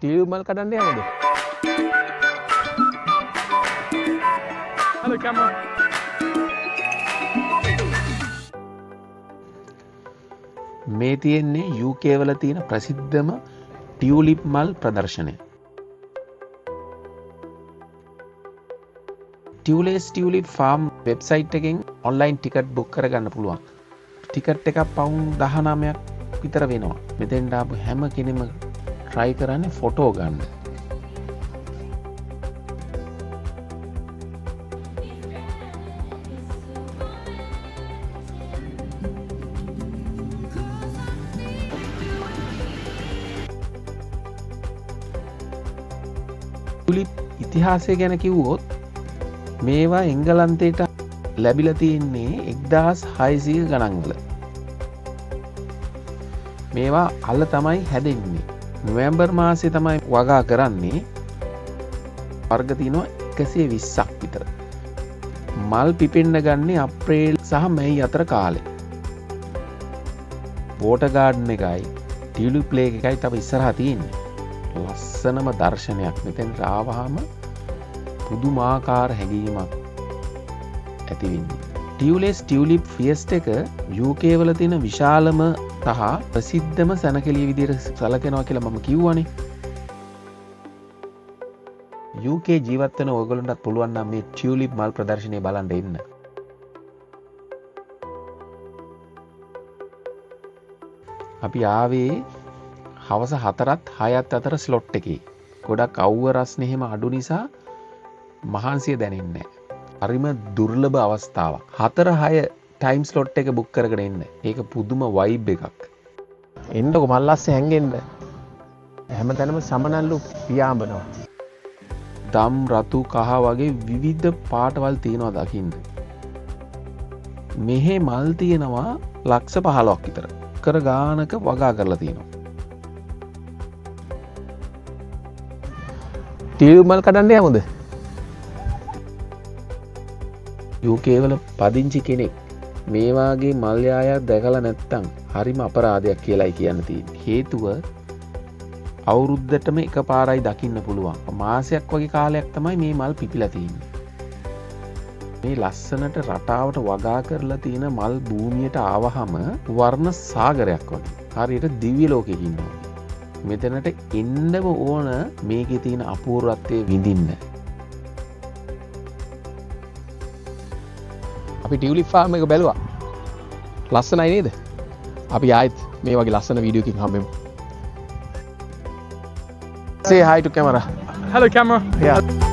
ටියුලිප් මල් කඩන්න යමුද? Hello, camera. මේ තියෙන්නේ UK වල තියෙන ප්‍රසිද්ධම ටියුලිප් මල් ප්‍රදර්ශනය. ටියුලිප් ෆාම් වෙබ්සයිට් එකෙන් ඔන්ලයින් ටිකට් බුක් කරගන්න පුළුවන්. ටිකට් එකක් පවුන්ඩ් 19ක් විතර වෙනවා. මෙතෙන්ට ආපු හැම කෙනෙම try කරන්නේ ෆොටෝ ගන්න. ටියුලිප් ඉතිහාසය ගැන කිව්වොත් මේවා එංගලන්තයට ලැබිලා තියෙන්නේ 1600 ගණන්වල. මේවා අල්ල තමයි හැදෙන්නේ. නොවැම්බර් මාසේ තමයි වගා කරන්නේ. වර්ග තියෙනවා 120ක් විතර. මල් පිපෙන්න ගන්නේ අප්‍රේල් සහ මැයි අතර කාලේ. වෝටර් ගාඩන් එකයි ටියුලිප් ලේක් එකයි තව ඉස්සරහා තියෙන්නේ. ලස්සනම දර්ශනයක්. මෙතෙන්ට ආවහම පුදුමාකාර හැඟීමක් ඇති වෙන්නේ. ටියුලිප් ෆියස්ට් එක UK වල තියෙන විශාලම සහ ප්‍රසිද්ධම සැනකෙළිය විදිහට සැලකෙනවා කියලා මම කිව්වනේ. UK ජීවත් වෙන ඔයගොල්ලන්ටත් පුළුවන් නම් මේ ටියුලිප් මල් ප්‍රදර්ශනය බලන්න එන්න. අපි ආවේ හවස 4ත් 6ත් අතර ස්ලොට් එකේ. ගොඩක් අවුව රස්නේ එහෙම අඩු නිසා මහන්සිය දැනෙන්නේ නැහැ. හරිම දුර්ලභ අවස්ථාවක්. 4-6 ටයිම් ස්ලොට් එක බුක් කරගෙන එන්න. ඒක පුදුම වයිබ් එකක්. එන්නකො මල්ලස්සේ හැංගෙන්න. හැමතැනම සමනල්ලු පියාඹනවා. දම් රතු කහ වගේ විවිධ පාටවල් තියෙනවා දකින්න. මෙහි මල් තියෙනවා ලක්ෂ 15ක් විතර. කර ගානක වගා කරලා තියෙනවා. ටියුලිප් මල් කඩන්න යමුද? UK වල පදිංචි කෙනෙක් මේ වාගේ මල් යායක් දැකලා නැත්තම් හරිම අපරාධයක් කියලායි කියන්න තියෙන්නේ. හේතුව අවුරුද්දටම එකපාරයි දකින්න පුළුවන්. මාසයක් වගේ කාලයක් තමයි මේ මල් පිපිලා තියෙන්නේ. මේ ලස්සනට රටාවට වගා කරලා තියෙන මල් භූමියට ආවහම වර්ණ සාගරයක් වගේ. හරියට දිව්‍ය ලෝකෙක ඉන්නවා. මෙතනට එන්නම ඕන මේකේ තියෙන අපූර්වත්වය විඳින්න. අපි ටියුලිප් ෆාම් එක බැලුවා. ලස්සනයි නේද? අපි ආයෙත් මේ වගේ ලස්සන වීඩියෝ එකකින් හම්බෙමු. Say hi to camera. Hello camera. Yeah.